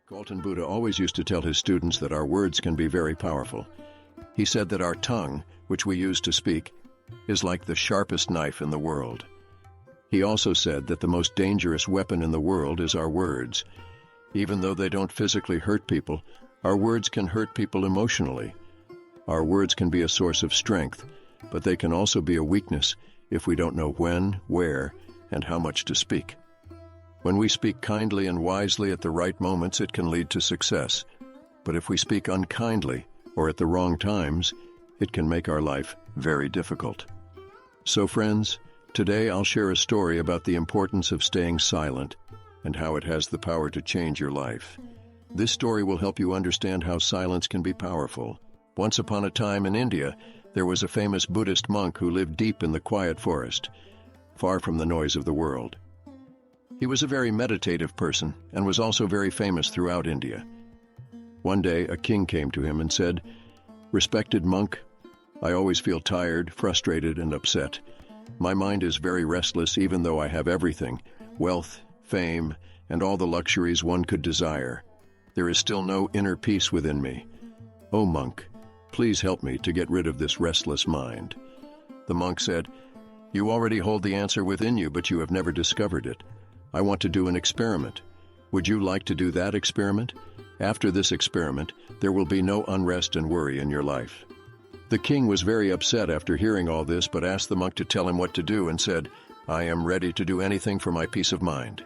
Galton Buddha always used to tell his students that our words can be very powerful. He said that our tongue, which we use to speak, is like the sharpest knife in the world. He also said that the most dangerous weapon in the world is our words. Even though they don't physically hurt people, our words can hurt people emotionally. Our words can be a source of strength, but they can also be a weakness if we don't know when, where, and how much to speak. When we speak kindly and wisely at the right moments, it can lead to success. But if we speak unkindly or at the wrong times, it can make our life very difficult. So friends, today I'll share a story about the importance of staying silent and how it has the power to change your life. This story will help you understand how silence can be powerful. Once upon a time in India, there was a famous Buddhist monk who lived deep in the quiet forest, far from the noise of the world. He was a very meditative person and was also very famous throughout India. One day, a king came to him and said, "Respected monk, I always feel tired, frustrated, and upset. My mind is very restless even though I have everything, wealth, fame, and all the luxuries one could desire. There is still no inner peace within me. O monk, please help me to get rid of this restless mind." The monk said, "You already hold the answer within you, but you have never discovered it. I want to do an experiment. Would you like to do that experiment? After this experiment, there will be no unrest and worry in your life." The king was very upset after hearing all this, but asked the monk to tell him what to do and said, "I am ready to do anything for my peace of mind."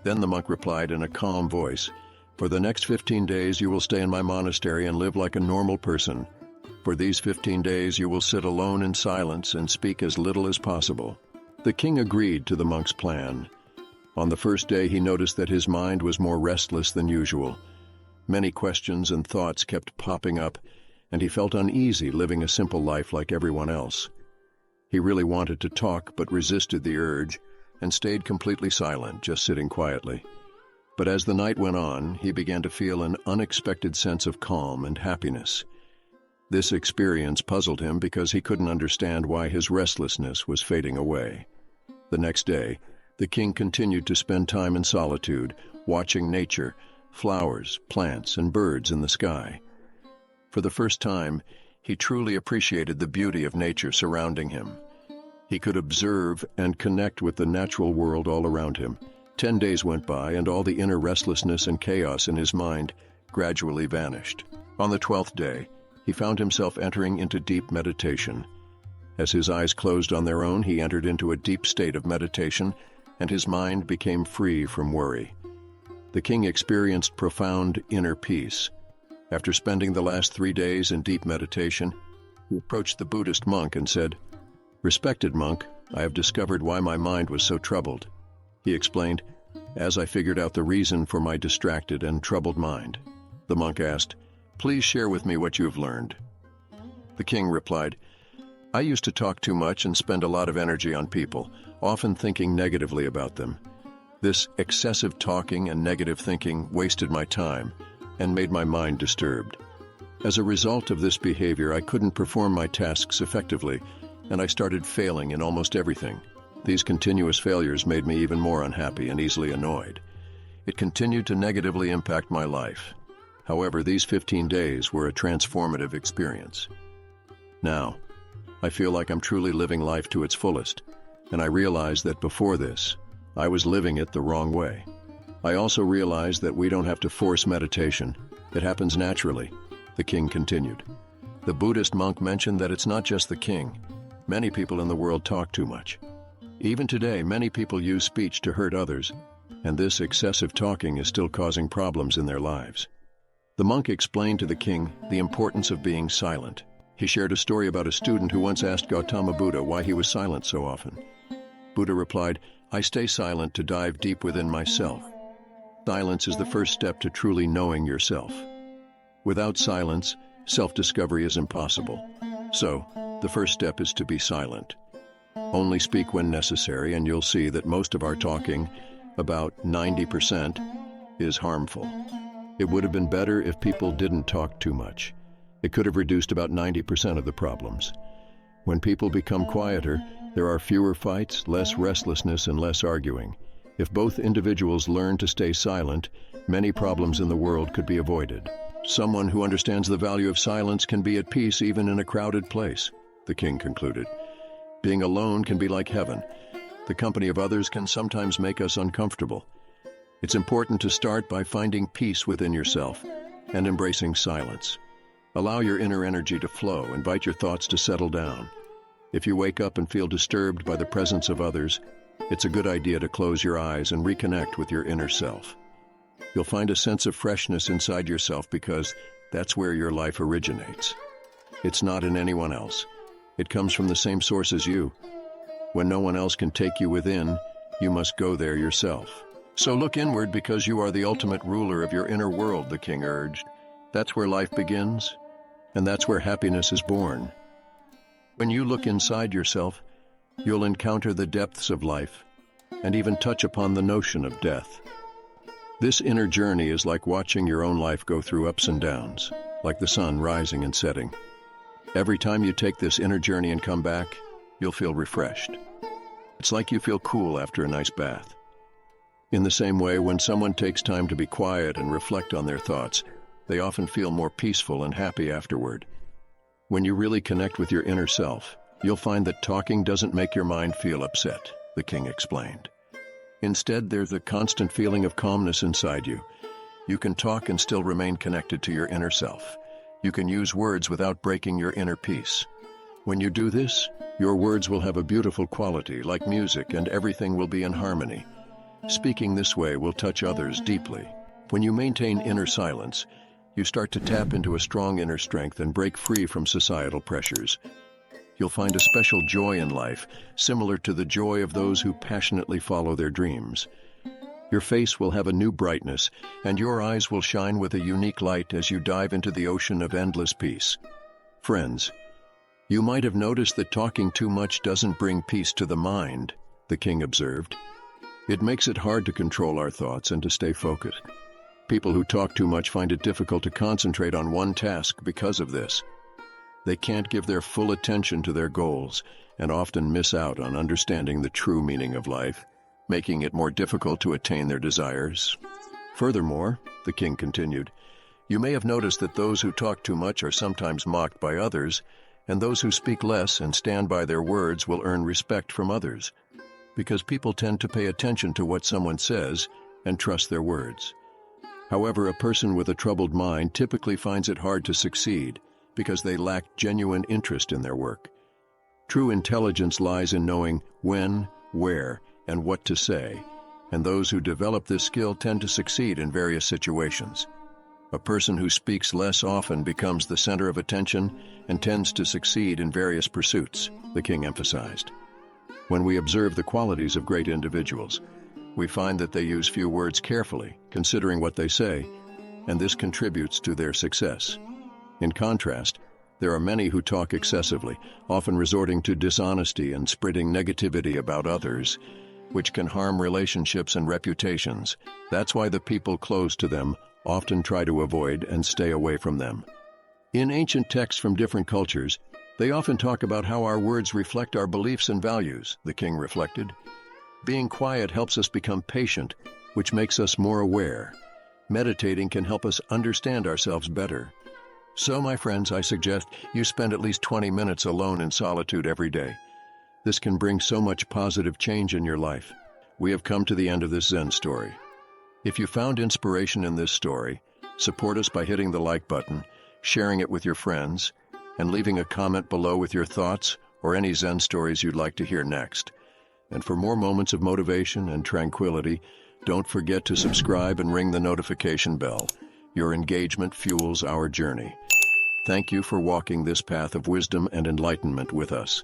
Then the monk replied in a calm voice, "For the next 15 days you will stay in my monastery and live like a normal person. For these 15 days you will sit alone in silence and speak as little as possible." The king agreed to the monk's plan. On the first day he noticed that his mind was more restless than usual. Many questions and thoughts kept popping up, and he felt uneasy living a simple life like everyone else. He really wanted to talk but resisted the urge and stayed completely silent, just sitting quietly. But as the night went on, he began to feel an unexpected sense of calm and happiness. This experience puzzled him because he couldn't understand why his restlessness was fading away. The next day, the king continued to spend time in solitude, watching nature, flowers, plants, and birds in the sky. For the first time, he truly appreciated the beauty of nature surrounding him. He could observe and connect with the natural world all around him. 10 days went by, and all the inner restlessness and chaos in his mind gradually vanished. On the 12th day, he found himself entering into deep meditation. As his eyes closed on their own, he entered into a deep state of meditation, and his mind became free from worry. The king experienced profound inner peace. After spending the last 3 days in deep meditation, he approached the Buddhist monk and said, "Respected monk, I have discovered why my mind was so troubled." He explained, "As I figured out the reason for my distracted and troubled mind." The monk asked, "Please share with me what you have learned." The king replied, "I used to talk too much and spend a lot of energy on people, often thinking negatively about them. This excessive talking and negative thinking wasted my time and made my mind disturbed. As a result of this behavior, I couldn't perform my tasks effectively, and I started failing in almost everything. These continuous failures made me even more unhappy and easily annoyed. It continued to negatively impact my life. However, these 15 days were a transformative experience. Now, I feel like I'm truly living life to its fullest, and I realize that before this, I was living it the wrong way. I also realize that we don't have to force meditation. It happens naturally," the king continued. The Buddhist monk mentioned that it's not just the king. Many people in the world talk too much. Even today, many people use speech to hurt others, and this excessive talking is still causing problems in their lives. The monk explained to the king the importance of being silent. He shared a story about a student who once asked Gautama Buddha why he was silent so often. Buddha replied, "I stay silent to dive deep within myself. Silence is the first step to truly knowing yourself. Without silence, self-discovery is impossible. So, the first step is to be silent. Only speak when necessary, and you'll see that most of our talking, about 90%, is harmful. It would have been better if people didn't talk too much. It could have reduced about 90% of the problems. When people become quieter, there are fewer fights, less restlessness, and less arguing. If both individuals learn to stay silent, many problems in the world could be avoided. Someone who understands the value of silence can be at peace even in a crowded place, the king concluded. Being alone can be like heaven. The company of others can sometimes make us uncomfortable. It's important to start by finding peace within yourself and embracing silence. Allow your inner energy to flow. Invite your thoughts to settle down. If you wake up and feel disturbed by the presence of others, it's a good idea to close your eyes and reconnect with your inner self. You'll find a sense of freshness inside yourself because that's where your life originates. It's not in anyone else. It comes from the same source as you. When no one else can take you within, you must go there yourself. So look inward because you are the ultimate ruler of your inner world, the king urged. That's where life begins, and that's where happiness is born. When you look inside yourself, you'll encounter the depths of life and even touch upon the notion of death. This inner journey is like watching your own life go through ups and downs, like the sun rising and setting. Every time you take this inner journey and come back, you'll feel refreshed. It's like you feel cool after a nice bath. In the same way, when someone takes time to be quiet and reflect on their thoughts, they often feel more peaceful and happy afterward. When you really connect with your inner self, you'll find that talking doesn't make your mind feel upset, the king explained. Instead, there's a constant feeling of calmness inside you. You can talk and still remain connected to your inner self. You can use words without breaking your inner peace. When you do this, your words will have a beautiful quality, like music, and everything will be in harmony. Speaking this way will touch others deeply. When you maintain inner silence, you start to tap into a strong inner strength and break free from societal pressures. You'll find a special joy in life, similar to the joy of those who passionately follow their dreams. Your face will have a new brightness, and your eyes will shine with a unique light as you dive into the ocean of endless peace. Friends, you might have noticed that talking too much doesn't bring peace to the mind, the king observed. It makes it hard to control our thoughts and to stay focused. People who talk too much find it difficult to concentrate on one task because of this. They can't give their full attention to their goals and often miss out on understanding the true meaning of life, making it more difficult to attain their desires. Furthermore, the king continued, you may have noticed that those who talk too much are sometimes mocked by others, and those who speak less and stand by their words will earn respect from others, because people tend to pay attention to what someone says and trust their words. However, a person with a troubled mind typically finds it hard to succeed because they lack genuine interest in their work. True intelligence lies in knowing when, where, and what to say, and those who develop this skill tend to succeed in various situations. A person who speaks less often becomes the center of attention and tends to succeed in various pursuits, the king emphasized. When we observe the qualities of great individuals, we find that they use few words carefully, considering what they say, and this contributes to their success. In contrast, there are many who talk excessively, often resorting to dishonesty and spreading negativity about others, which can harm relationships and reputations. That's why the people close to them often try to avoid and stay away from them. In ancient texts from different cultures, they often talk about how our words reflect our beliefs and values, the king reflected. Being quiet helps us become patient, which makes us more aware. Meditating can help us understand ourselves better. So, my friends, I suggest you spend at least 20 minutes alone in solitude every day. This can bring so much positive change in your life. We have come to the end of this Zen story. If you found inspiration in this story, support us by hitting the like button, sharing it with your friends, and leaving a comment below with your thoughts or any Zen stories you'd like to hear next. And for more moments of motivation and tranquility, don't forget to subscribe and ring the notification bell. Your engagement fuels our journey. Thank you for walking this path of wisdom and enlightenment with us.